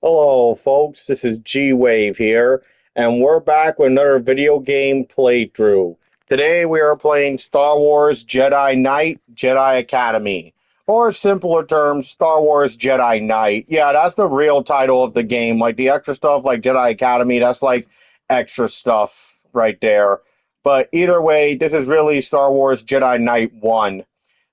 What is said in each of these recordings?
Hello, folks. This is Gwave here, and we're back with another video game playthrough. Today we are playing Star Wars Jedi Knight Jedi Academy, or simpler terms, Star Wars Jedi Knight. Yeah, that's the real title of the game. Like the extra stuff, like Jedi Academy, that's like extra stuff right there. But either way, this is really Star Wars Jedi Knight 1.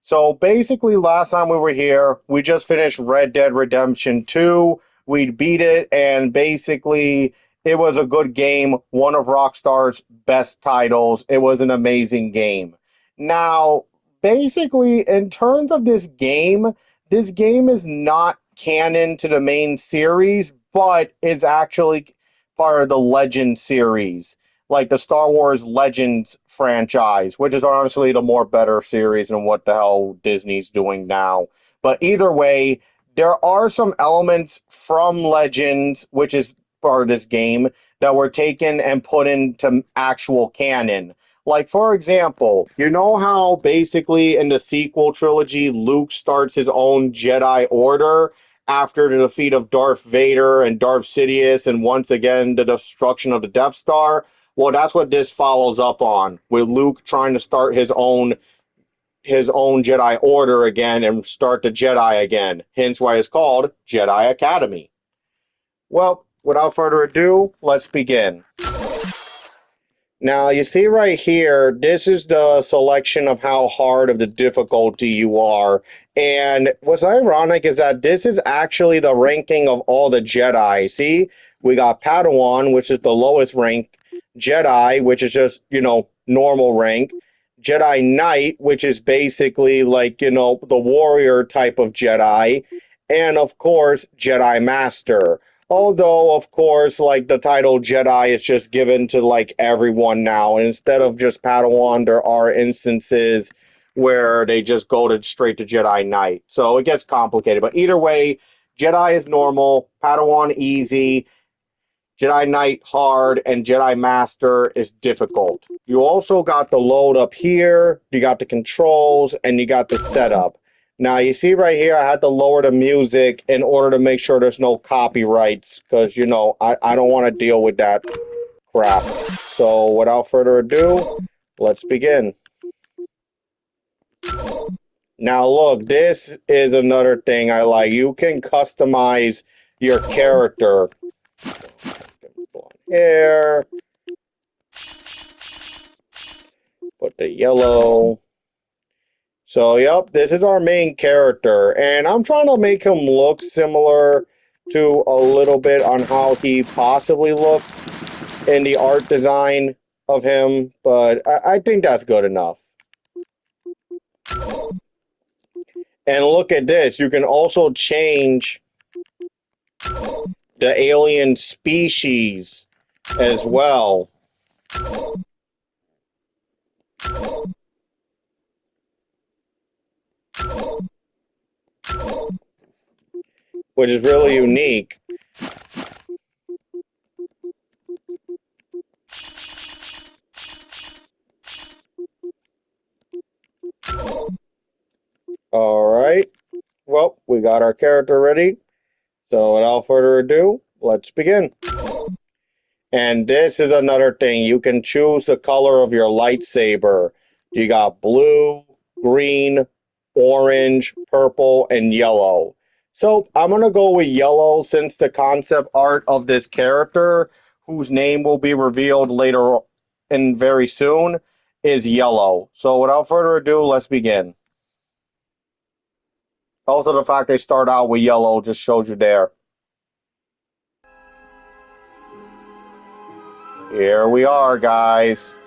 So basically, last time we were here, we just finished Red Dead Redemption 2. We beat it, and basically, it was a good game. One of Rockstar's best titles. It was an amazing game. Now, basically, in terms of this game is not canon to the main series, but it's actually part of the Legend series, like the Star Wars Legends franchise, which is honestly the more better series than what the hell Disney's doing now. But either way, there are some elements from Legends, which is part of this game, that were taken and put into actual canon. Like, for example, you know how basically in the sequel trilogy, Luke starts his own Jedi Order after the defeat of Darth Vader and Darth Sidious, and once again, the destruction of the Death Star? Well, that's what this follows up on, with Luke trying to start his own Jedi Order again and start the Jedi again. Hence why it's called Jedi Academy. Well, without further ado, let's begin. Now, you see right here, this is the selection of how hard of the difficulty you are. And what's ironic is that this is actually the ranking of all the Jedi. See, we got Padawan, which is the lowest rank, Jedi, which is just, normal rank, Jedi Knight, which is basically like, the warrior type of Jedi, and of course, Jedi Master. Although, of course, like the title Jedi is just given to like everyone now. And instead of just Padawan, there are instances where they just go to straight to Jedi Knight. So it gets complicated. But either way, Jedi is normal, Padawan easy, Jedi Knight hard, and Jedi Master is difficult. You also got the load up here, you got the controls, and you got the setup. Now, you see right here, I had to lower the music in order to make sure there's no copyrights, because, I don't want to deal with that crap. So, without further ado, let's begin. Now, look, this is another thing I like. You can customize your character. Hair. Put the yellow. So, yep, this is our main character, and I'm trying to make him look similar to a little bit on how he possibly looked in the art design of him, but I think that's good enough. And look at this, you can also change the alien species as well. Which is really unique. Alright, well, we got our character ready. So without further ado, let's begin. And this is another thing. You can choose the color of your lightsaber. You got blue, green, orange, purple, and yellow. So I'm going to go with yellow since the concept art of this character, whose name will be revealed later and very soon, is yellow. So without further ado, let's begin. Also, the fact they start out with yellow just shows you there. Here we are, guys.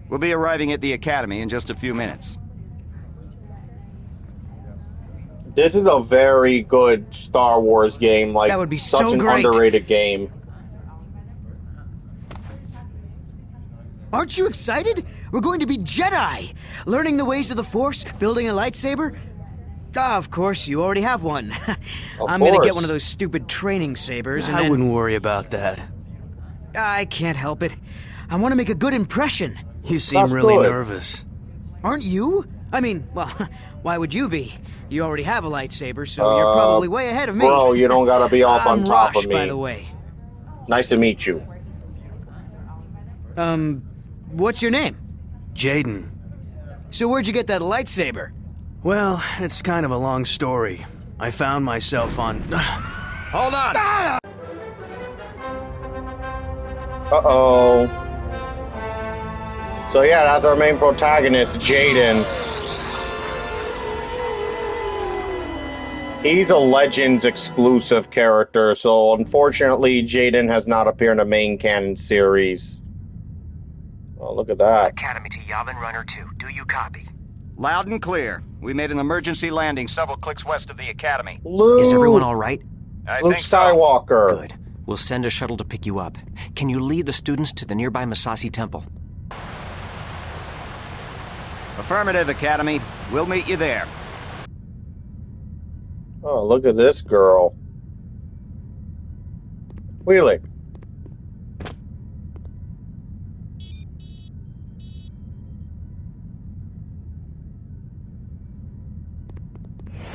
We'll be arriving at the Academy in just a few minutes. This is a very good Star Wars game. Like, that would be such so an great. underrated game. Aren't you excited? We're going to be Jedi! Learning the ways of the Force, building a lightsaber. Ah, of course, you already have one. I'm gonna get one of those stupid training sabers and I then... wouldn't worry about that. I can't help it. I want to make a good impression. You seem That's really good. nervous. Aren't you? I mean, well, why would you be? You already have a lightsaber, so you're probably way ahead of me. Bro, you don't gotta be up on I'm top Rosh, of me. by the way. Nice to meet you. What's your name? Jaden. So where'd you get that lightsaber? Well, it's kind of a long story. I found myself on... Hold on! Uh-oh. So yeah, that's our main protagonist, Jaden. He's a Legends exclusive character, so unfortunately Jaden has not appeared in the main canon series. Oh, look at that. Academy to Yavin Runner 2. Do you copy? Loud and clear. We made an emergency landing several clicks west of the Academy. Luke, Is everyone all right? I Luke think so. Skywalker. Good. We'll send a shuttle to pick you up. Can you lead the students to the nearby Masasi Temple? Affirmative, Academy. We'll meet you there. Oh, look at this girl. Wheelie.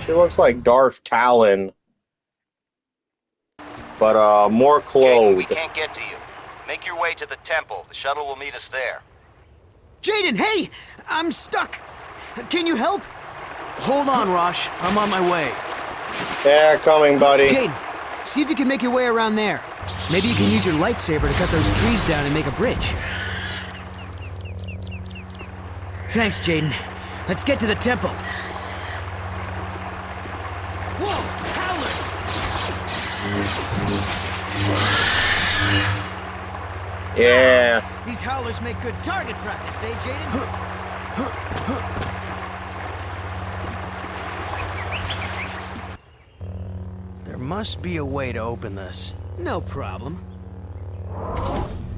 She looks like Darth Talon, but more Jaden, we clothed. can't get to you. Make your way to the temple. The shuttle will meet us there. Jaden, hey! I'm stuck! Can you help? Hold on, Rosh. I'm on my way. Yeah, coming, buddy. Jaden, see if you can make your way around there. Maybe you can use your lightsaber to cut those trees down and make a bridge. Thanks, Jaden. Let's get to the temple. Whoa! Howlers! Yeah. These howlers make good target practice, eh, Jaden? There must be a way to open this. No problem.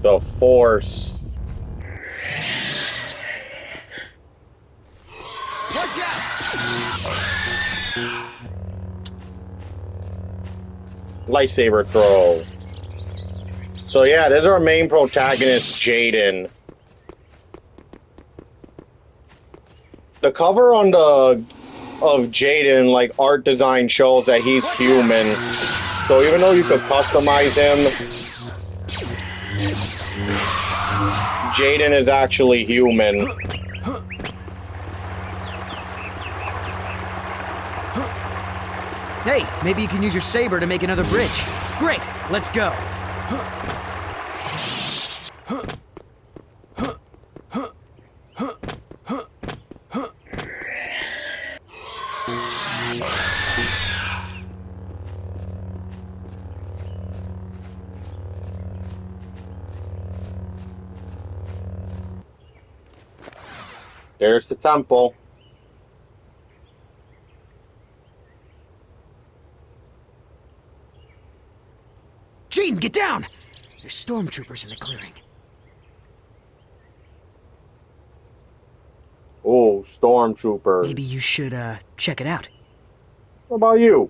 The Force. Watch out! Lightsaber throw. So yeah, this is our main protagonist, Jaden. The cover on the of Jaden, like art design, shows that he's human. So even though you could customize him, Jaden is actually human. Hey, maybe you can use your saber to make another bridge. Great, let's go. There's the temple. Jaden, get down! There's stormtroopers in the clearing. Oh, stormtroopers. Maybe you should, check it out. What about you?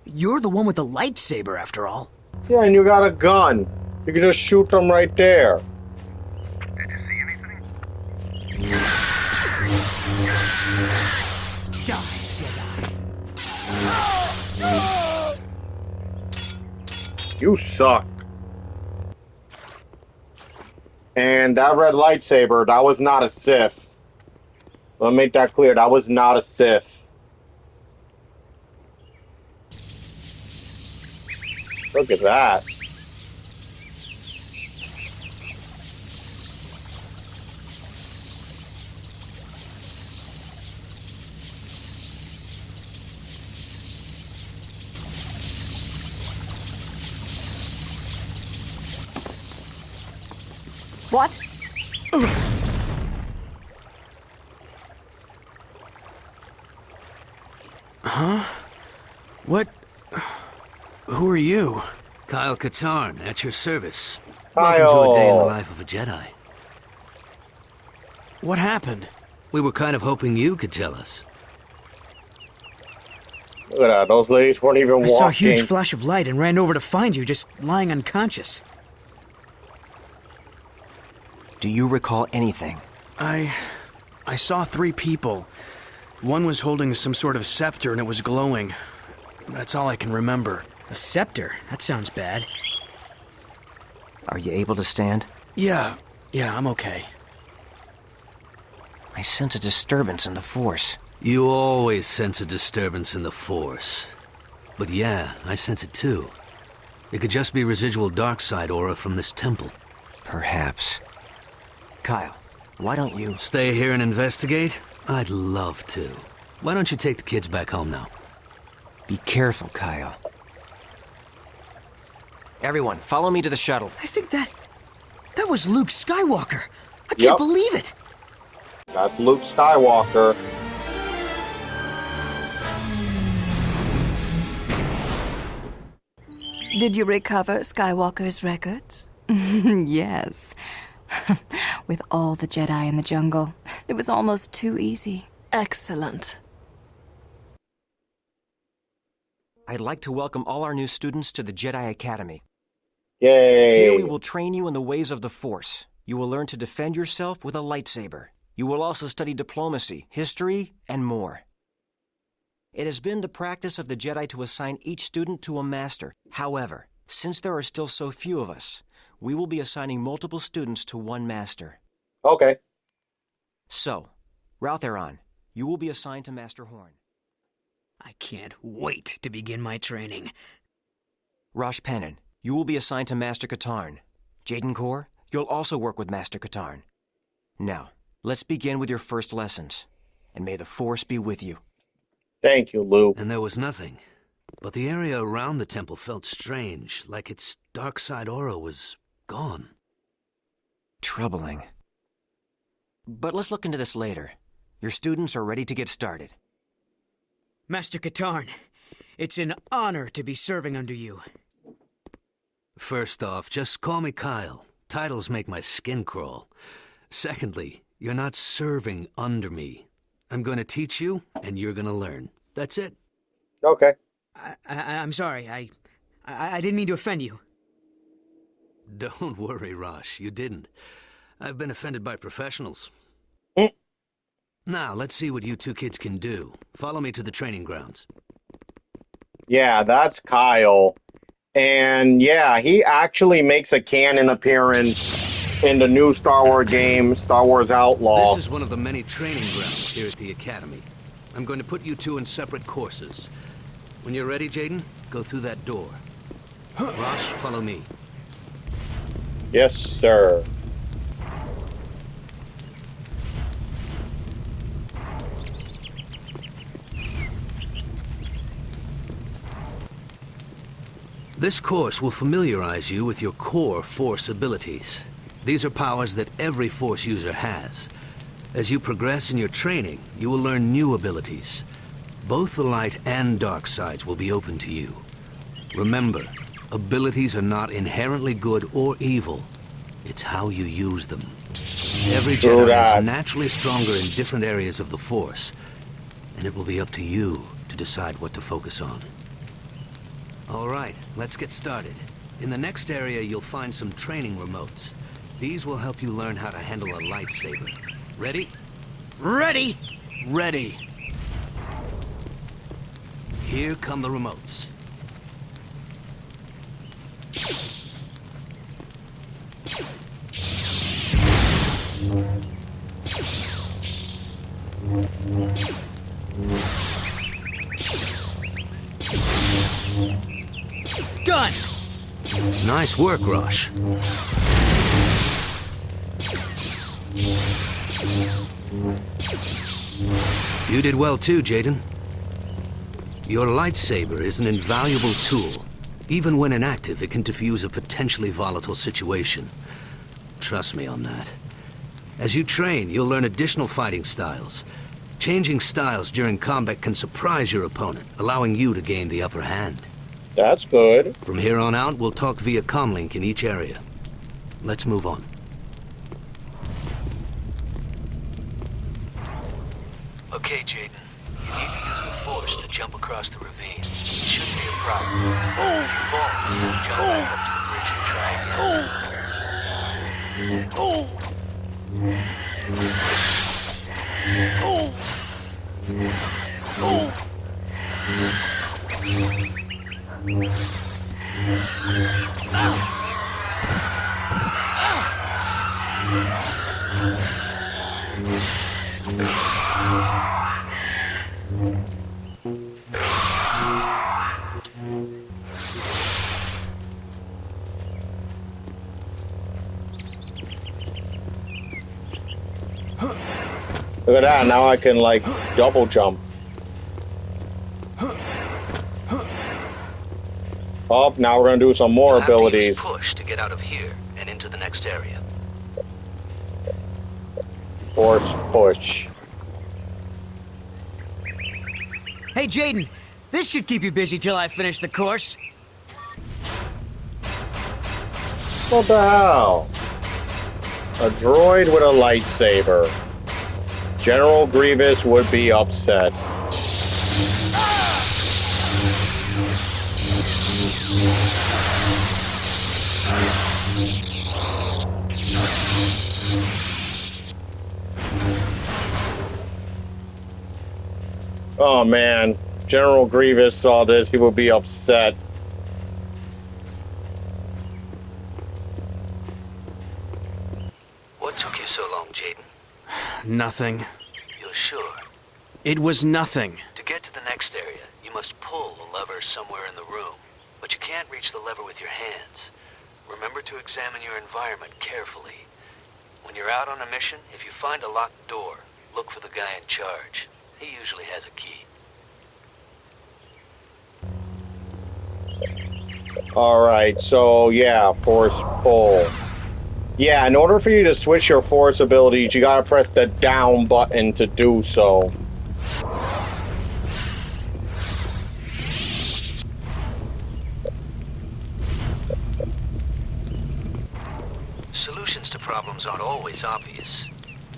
You're the one with the lightsaber, after all. Yeah, and you got a gun. You can just shoot them right there. Did you see anything? Die, Jedi. You suck. And that red lightsaber, that was not a Sith. Let me make that clear, that was not a Sith. Look at that. What? What? Who are you? Kyle Katarn, at your service. Welcome to Kyle. a day in the life of a Jedi. What happened? We were kind of hoping you could tell us. Look at that, those ladies weren't even I walking. saw a huge flash of light and ran over to find you, just lying unconscious. Do you recall anything? I saw 3 people. One was holding some sort of scepter and it was glowing. That's all I can remember. A scepter? That sounds bad. Are you able to stand? Yeah, I'm okay. I sense a disturbance in the Force. You always sense a disturbance in the Force. But yeah, I sense it too. It could just be residual dark side aura from this temple. Perhaps. Kyle, why don't you... Stay here and investigate? I'd love to. Why don't you take the kids back home now? Be careful, Kyle. Everyone, follow me to the shuttle. I think that was Luke Skywalker. I can't Yep. believe it. That's Luke Skywalker. Did you recover Skywalker's records? Yes. With all the Jedi in the jungle, it was almost too easy. Excellent. I'd like to welcome all our new students to the Jedi Academy. Yay. Here we will train you in the ways of the Force. You will learn to defend yourself with a lightsaber. You will also study diplomacy, history, and more. It has been the practice of the Jedi to assign each student to a master. However, since there are still so few of us, we will be assigning multiple students to one master. Okay. So, Routheron, you will be assigned to Master Horn. I can't wait to begin my training. Rosh Pennon, you will be assigned to Master Katarn. Jaden Kor, you'll also work with Master Katarn. Now, let's begin with your first lessons. And may the Force be with you. Thank you, Luke. And there was nothing. But the area around the temple felt strange, like its dark side aura was gone. Troubling. But let's look into this later. Your students are ready to get started. Master Katarn, it's an honor to be serving under you. First off, just call me Kyle. Titles make my skin crawl. Secondly, you're not serving under me. I'm going to teach you, and you're going to learn. That's it. Okay. I'm sorry. I didn't mean to offend you. Don't worry, Rosh. You didn't. I've been offended by professionals. Now, let's see what you 2 kids can do. Follow me to the training grounds. Yeah, that's Kyle. And yeah, he actually makes a canon appearance in the new Star Wars game, Star Wars Outlaw. This is one of the many training grounds here at the Academy. I'm going to put you 2 in separate courses. When you're ready, Jaden, go through that door. Rosh, follow me. Yes, sir. This course will familiarize you with your core Force abilities. These are powers that every Force user has. As you progress in your training, you will learn new abilities. Both the light and dark sides will be open to you. Remember, abilities are not inherently good or evil. It's how you use them. Every True Jedi that. is naturally stronger in different areas of the Force, and it will be up to you to decide what to focus on. All right, let's get started. In the next area, you'll find some training remotes. These will help you learn how to handle a lightsaber. Ready? Ready? Ready. Here come the remotes. Done! Nice work, Rosh. You did well too, Jaden. Your lightsaber is an invaluable tool. Even when inactive, it can defuse a potentially volatile situation. Trust me on that. As you train, you'll learn additional fighting styles. Changing styles during combat can surprise your opponent, allowing you to gain the upper hand. That's good. From here on out, we'll talk via comlink in each area. Let's move on. Okay, Jaden. You need to use the Force to jump across the ravine. It shouldn't be a problem. If you fall, jump back up to the bridge and try again. Look at that, now I can, like, double jump. Oh, now we're gonna do some more You'll have to use abilities. push to get out of here and into the next area. Force push. Hey, Jaden, this should keep you busy till I finish the course. What the hell? A droid with a lightsaber. General Grievous would be upset. Oh man, General Grievous saw this, he would be upset. What took you so long, Jaden? Nothing. You're sure? It was nothing. To get to the next area, you must pull the lever somewhere in the room. But you can't reach the lever with your hands. Remember to examine your environment carefully. When you're out on a mission, if you find a locked door, look for the guy in charge. He usually has a key. Alright, so yeah, force pull. Yeah, in order for you to switch your force abilities, you gotta press the down button to do so. Solutions to problems aren't always obvious.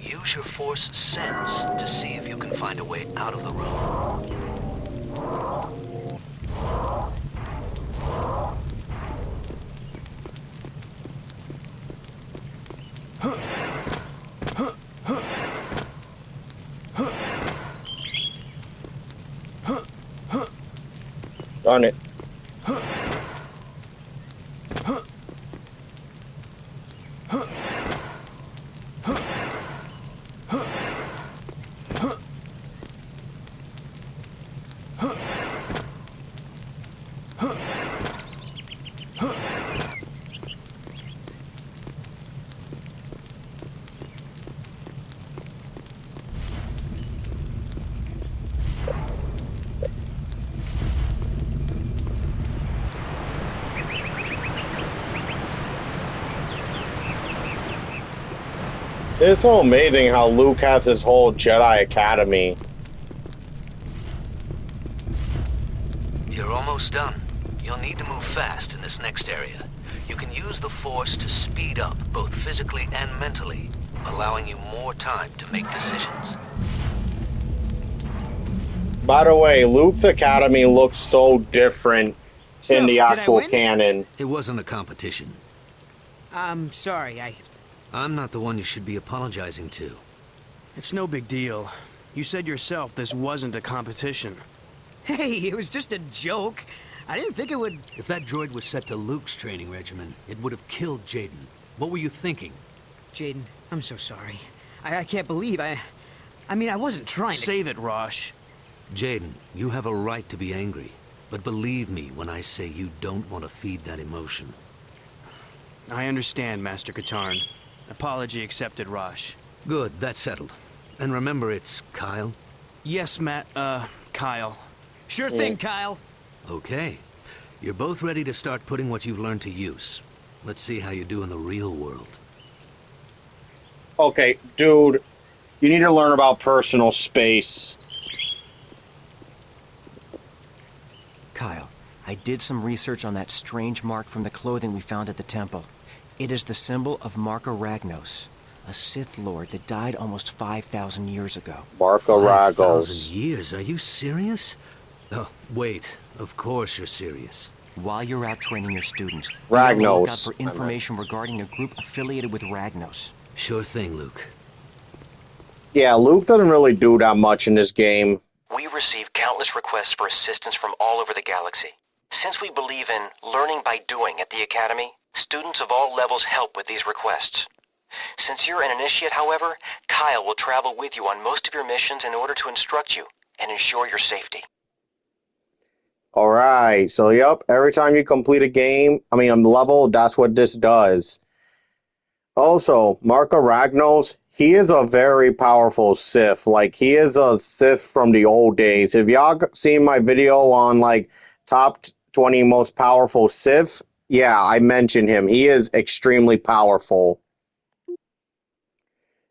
Use your force sense to see if you can find a way out of the room. Darn it. It's so amazing how Luke has his whole Jedi Academy. You're almost done. You'll need to move fast in this next area. You can use the Force to speed up, both physically and mentally, allowing you more time to make decisions. By the way, Luke's Academy looks so different in the did I actual win? canon. It wasn't a competition. I'm sorry, I'm not the one you should be apologizing to. It's no big deal. You said yourself this wasn't a competition. Hey, it was just a joke. I didn't think it would... If that droid was set to Luke's training regimen, it would have killed Jaden. What were you thinking? Jaden, I'm so sorry. I can't believe I mean, I wasn't trying to... Save it, Rosh. Jaden, you have a right to be angry. But believe me when I say you don't want to feed that emotion. I understand, Master Katarn. Apology accepted, Rosh. Good, that's settled. And remember, it's Kyle? Yes, Kyle. Sure thing, Kyle. Okay. You're both ready to start putting what you've learned to use. Let's see how you do in the real world. Okay, dude, you need to learn about personal space. Kyle, I did some research on that strange mark from the clothing we found at the temple. It is the symbol of Marka Ragnos, a Sith Lord that died almost 5,000 years ago. Marka 5,000 Ragnos. years? Are you serious? Oh, wait. Of course you're serious. While you're out training your students, be on the lookout Ragnos. for information regarding a group affiliated with Ragnos. Sure thing, Luke. Yeah, Luke doesn't really do that much in this game. We receive countless requests for assistance from all over the galaxy. Since we believe in learning by doing at the Academy, students of all levels help with these requests. Since you're an initiate, however, Kyle will travel with you on most of your missions in order to instruct you and ensure your safety. Alright, so yep, every time you complete a level, that's what this does. Also, Marco Ragnos, he is a very powerful Sith. Like, he is a Sith from the old days. If y'all seen my video on, like, top 20 most powerful Sith, yeah, I mentioned him. He is extremely powerful.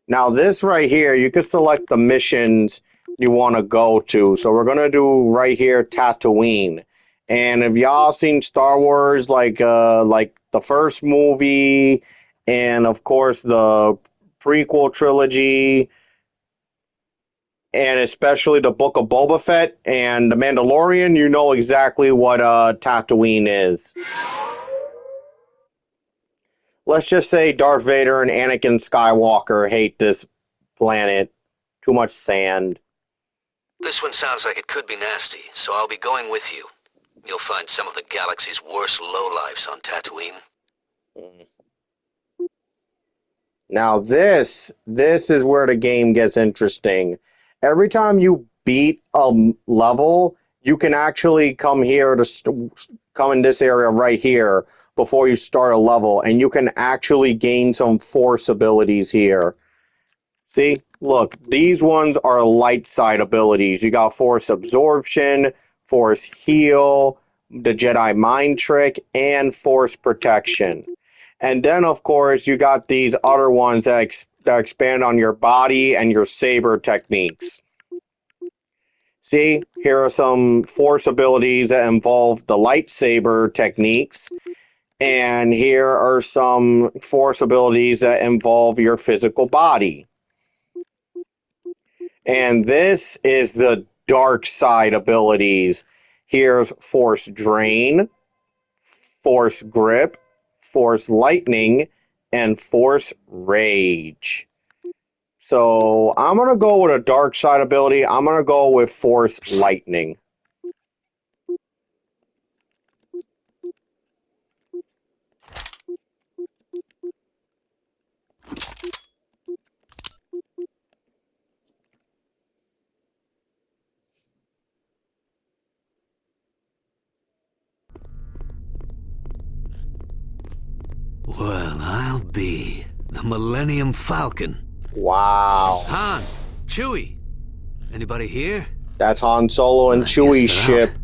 Now, this right here, you can select the missions you want to go to. So we're going to do right here, Tatooine. And if y'all seen Star Wars, like the first movie, and of course the prequel trilogy, and especially the Book of Boba Fett and The Mandalorian, you know exactly what Tatooine is. Let's just say Darth Vader and Anakin Skywalker hate this planet. Too much sand. This one sounds like it could be nasty, so I'll be going with you. You'll find some of the galaxy's worst lowlifes on Tatooine. Now this is where the game gets interesting. Every time you beat a level, you can actually come here to come in this area right here before you start a level, and you can actually gain some force abilities here. See, look, these ones are light side abilities. You got force absorption, force heal, the Jedi mind trick, and force protection. And then, of course, you got these other ones that expand on your body and your saber techniques. See, here are some force abilities that involve the lightsaber techniques. And here are some force abilities that involve your physical body. And this is the dark side abilities. Here's Force Drain, Force Grip, Force Lightning, and Force Rage. So I'm going to go with a dark side ability. I'm going to go with Force Lightning. Well, I'll be the Millennium Falcon. Wow. Han, Chewie, anybody here? That's Han Solo and I guess Chewie's they're ship. out.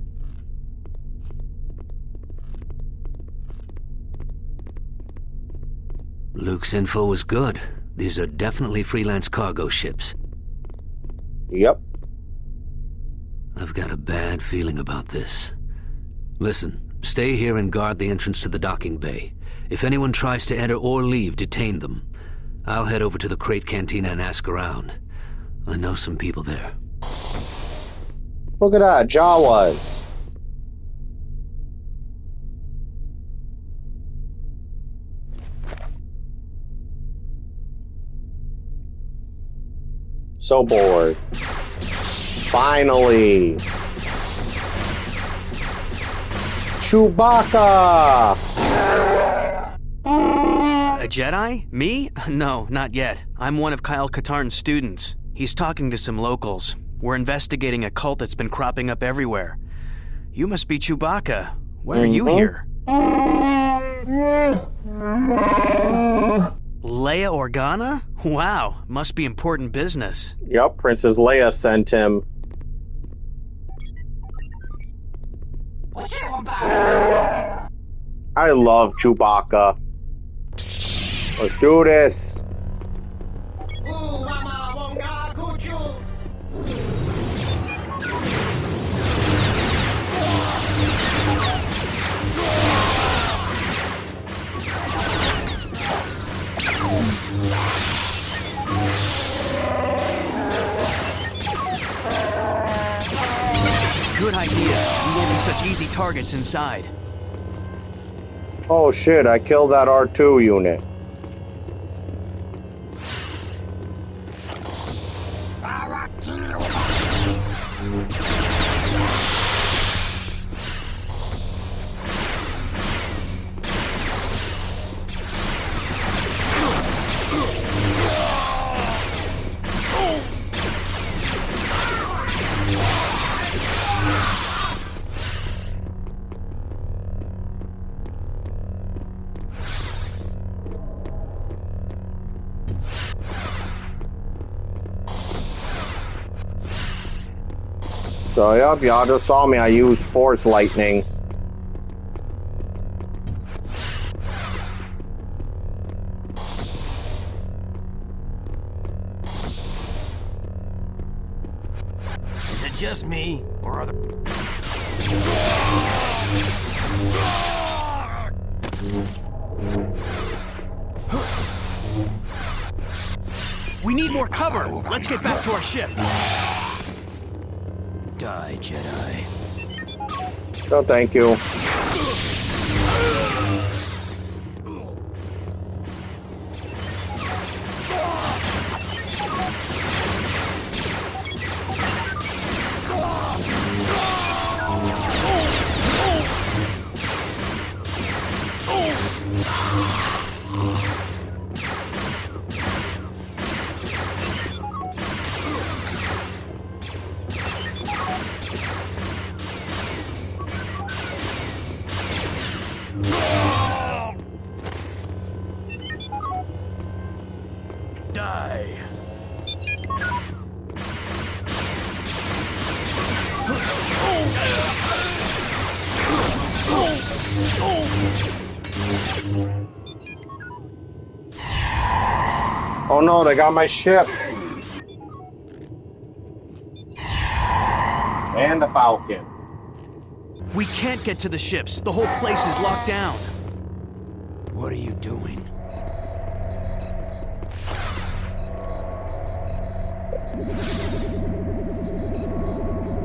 Luke's info was good. These are definitely freelance cargo ships. Yep. I've got a bad feeling about this. Listen, stay here and guard the entrance to the docking bay. If anyone tries to enter or leave, detain them. I'll head over to the Crate Cantina and ask around. I know some people there. Look at that, Jawas. So bored. Finally. Chewbacca! A Jedi? Me? No, not yet. I'm one of Kyle Katarn's students. He's talking to some locals. We're investigating a cult that's been cropping up everywhere. You must be Chewbacca. Why are you here? Leia Organa? Wow, must be important business. Yep, Princess Leia sent him. I love Chewbacca. Let's do this. Good idea. We won't be such easy targets inside. Oh shit, I killed that R2 unit. So, yep, y'all just saw me. I used Force Lightning. Is it just me, or are there... We need more cover. Let's get back to our ship. Die, Jedi. No, thank you. Die. Oh no, they got my ship. And the Falcon. We can't get to the ships. The whole place is locked down. What are you doing?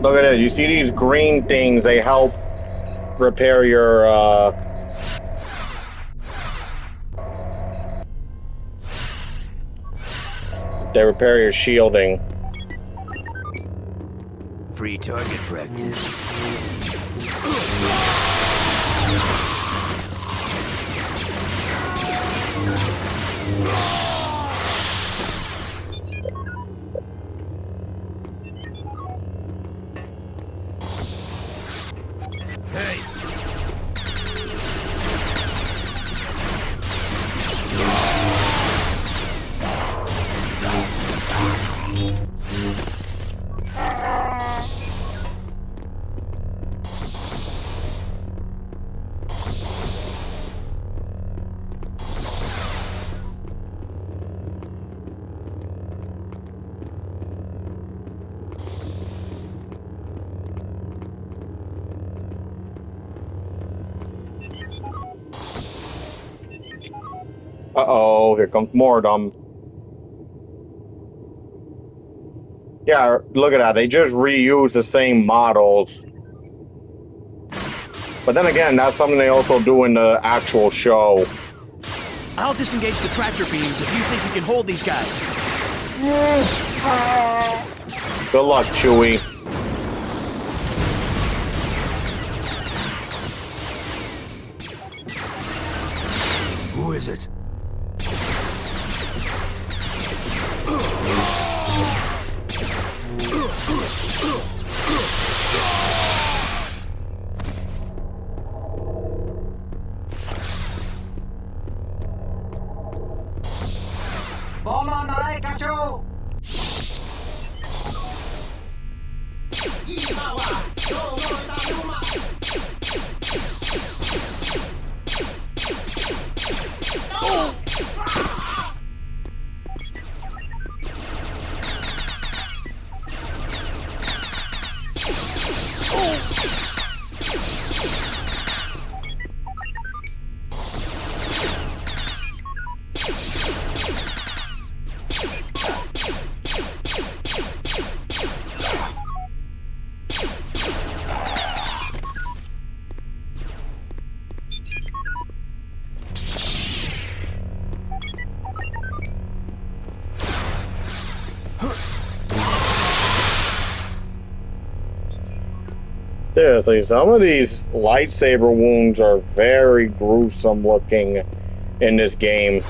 Look at it. You see these green things? They help repair your, they repair your shielding. Free target practice. Hey! Uh-oh, here comes more of them. Yeah, look at that. They just reuse the same models. But then again, that's something they also do in the actual show. I'll disengage the tractor beams if you think you can hold these guys. Good luck, Chewie. Who is it? Seriously, some of these lightsaber wounds are very gruesome looking in this game.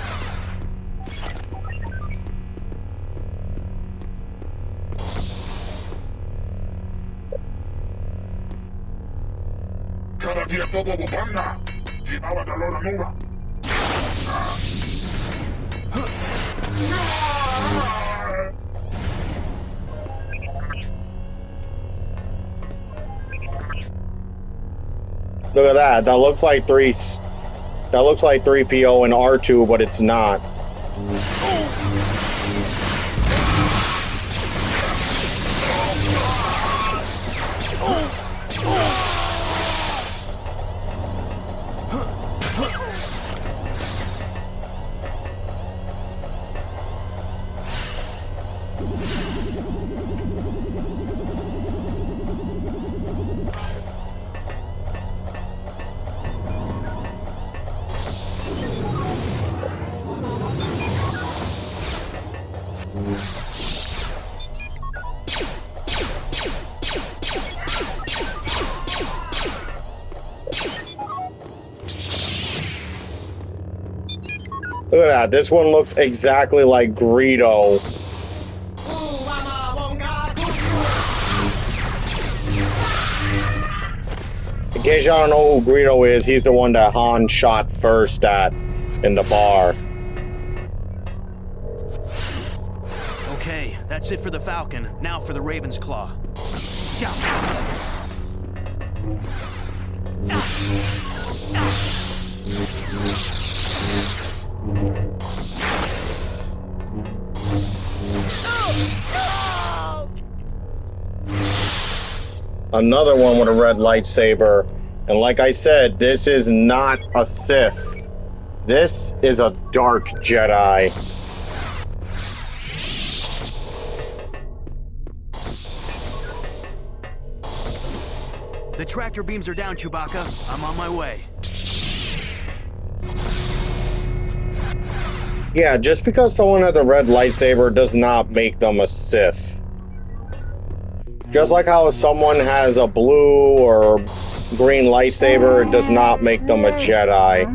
Look at that. That looks like 3PO and R2, but it's not. Look at that. This one looks exactly like Greedo. In case y'all don't know who Greedo is, he's the one that Han shot first at in the bar. Okay, that's it for the Falcon. Now for the Raven's Claw. Another one with a red lightsaber. And like I said, this is not a Sith. This is a dark Jedi. The tractor beams are down, Chewbacca. I'm on my way. Yeah, just because someone has a red lightsaber does not make them a Sith. Just like how someone has a blue or green lightsaber, it does not make them a Jedi.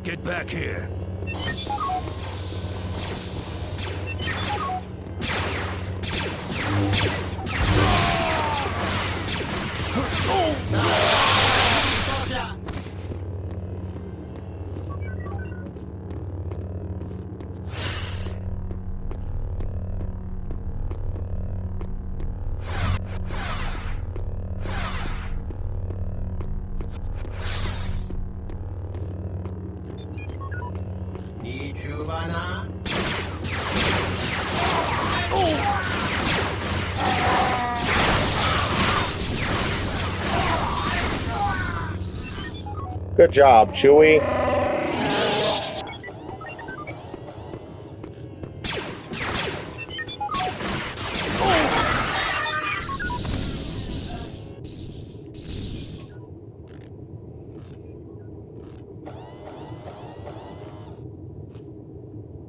Get back here. Good job, Chewie.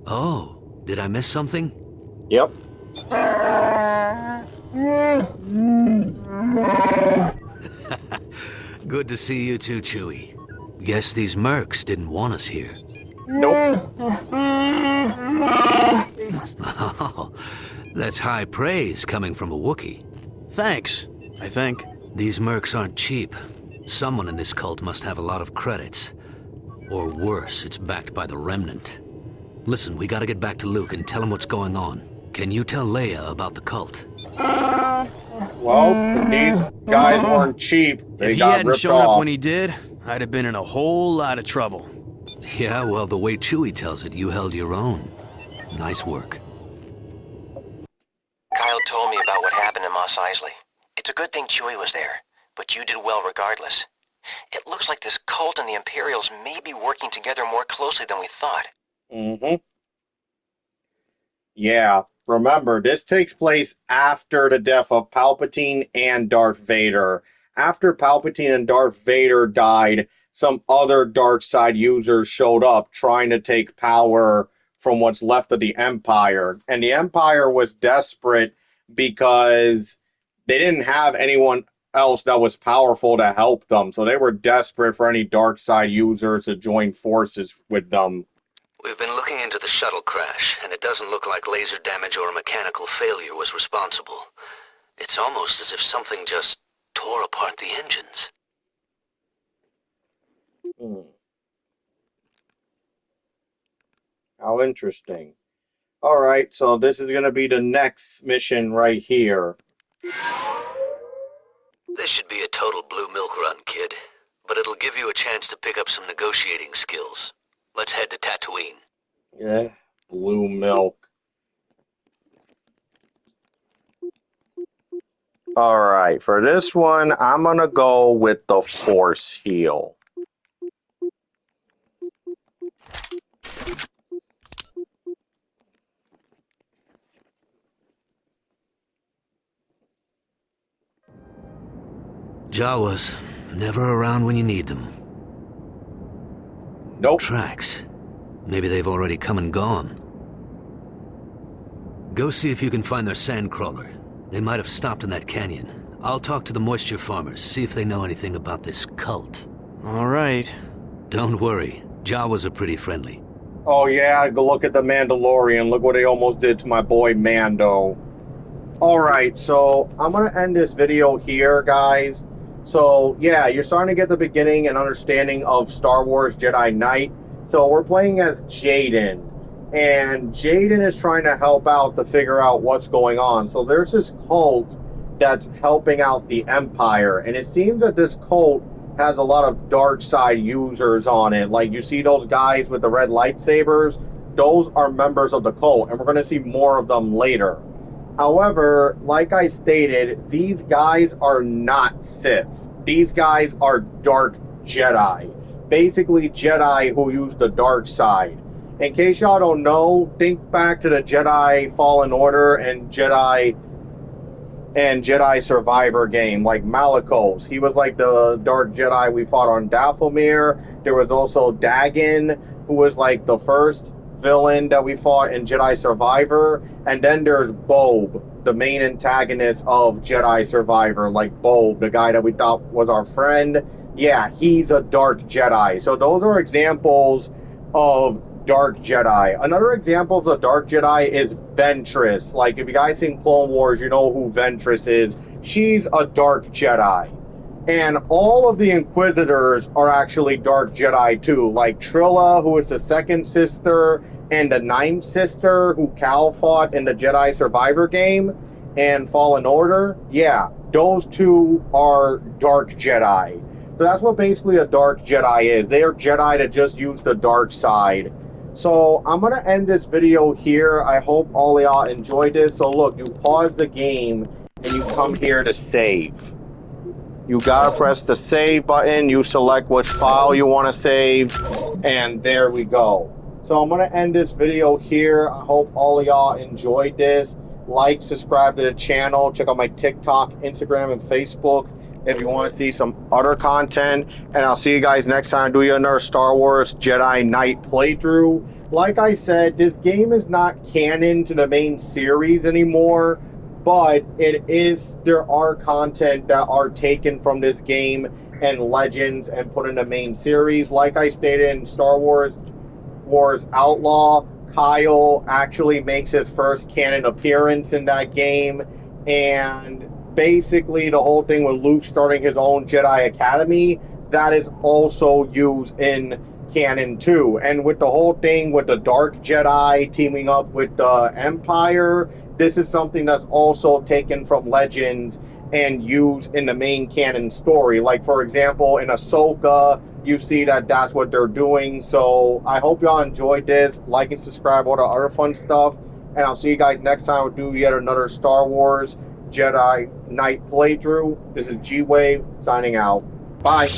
Oh, did I miss something? Yep. Good to see you too, Chewie. Guess these mercs didn't want us here. Nope. Oh, that's high praise coming from a Wookiee. Thanks, I think. These mercs aren't cheap. Someone in this cult must have a lot of credits. Or worse, it's backed by the Remnant. Listen, we gotta get back to Luke and tell him what's going on. Can you tell Leia about the cult? Well, these guys weren't cheap. They If he got hadn't ripped shown off. up when he did, I'd have been in a whole lot of trouble. Yeah, well, the way Chewie tells it, you held your own. Nice work. Kyle told me about what happened in Mos Eisley. It's a good thing Chewie was there, but you did well regardless. It looks like this cult and the Imperials may be working together more closely than we thought. Mm-hmm. Yeah, remember, this takes place after the death of Palpatine and Darth Vader. After Palpatine and Darth Vader died, some other dark side users showed up trying to take power from what's left of the Empire. And the Empire was desperate because they didn't have anyone else that was powerful to help them. So they were desperate for any dark side users to join forces with them. We've been looking into the shuttle crash, and it doesn't look like laser damage or a mechanical failure was responsible. It's almost as if something just tore apart the engines. How interesting. Alright, so this is going to be the next mission right here. This should be a total blue milk run, kid. But it'll give you a chance to pick up some negotiating skills. Let's head to Tatooine. Yeah, blue milk. Alright, for this one, I'm going to go with the Force Heal. Jawas, never around when you need them. Nope. Tracks. Maybe they've already come and gone. Go see if you can find their sandcrawler. They might have stopped in that canyon. I'll talk to the moisture farmers, see if they know anything about this cult. All right. Don't worry, Jawas are pretty friendly. Oh yeah, go look at the Mandalorian. Look what they almost did to my boy Mando. Alright, so I'm going to end this video here, guys. So, yeah, you're starting to get the beginning and understanding of Star Wars Jedi Knight. So, we're playing as Jaden. And Jaden is trying to help out to figure out what's going on. So, there's this cult that's helping out the Empire. And it seems that this cult has a lot of dark side users on it. Like, you see those guys with the red lightsabers? Those are members of the cult. And we're going to see more of them later. However, like I stated, these guys are not Sith. These guys are dark Jedi. Basically, Jedi who use the dark side. In case y'all don't know, think back to the Jedi Fallen Order and Jedi Survivor game, like Malicos. He was like the dark Jedi we fought on Dathomir. There was also Dagon, who was like the first villain that we fought in Jedi Survivor, and then there's Bob, the main antagonist of Jedi Survivor, like Bob, the guy that we thought was our friend. Yeah, he's a dark Jedi. So those are examples of dark Jedi. Another example of a dark Jedi is Ventress. Like, if you guys seen Clone Wars, you know who Ventress is. She's a dark Jedi. And all of the Inquisitors are actually dark Jedi too, like Trilla, who is the second sister, and the ninth sister, who Cal fought in the Jedi Survivor game and Fallen Order. Yeah, those two are dark Jedi. So that's what basically a dark Jedi is. They are Jedi that just use the dark side. So I'm going to end this video here. I hope all y'all enjoyed this. So look, you pause the game and you come here to save. You gotta press the save button, you select which file you want to save, and there we go. So I'm gonna end this video here. I hope all of y'all enjoyed this. Like, subscribe to the channel, check out my TikTok, Instagram, and Facebook if you want to see some other content. And I'll see you guys next time doing another Star Wars Jedi Knight playthrough. Like I said, this game is not canon to the main series anymore. But it is, there are content that are taken from this game and legends and put in the main series. Like I stated in Star Wars Outlaw, Kyle actually makes his first canon appearance in that game. And basically the whole thing with Luke starting his own Jedi Academy, that is also used in canon too. And with the whole thing with the Dark Jedi teaming up with the Empire, this is something that's also taken from legends and used in the main canon story. Like, for example, in Ahsoka, you see that that's what they're doing. So I hope y'all enjoyed this. Like and subscribe, all the other fun stuff. And I'll see you guys next time. We'll do yet another Star Wars Jedi Knight playthrough. This is Gwave signing out. Bye.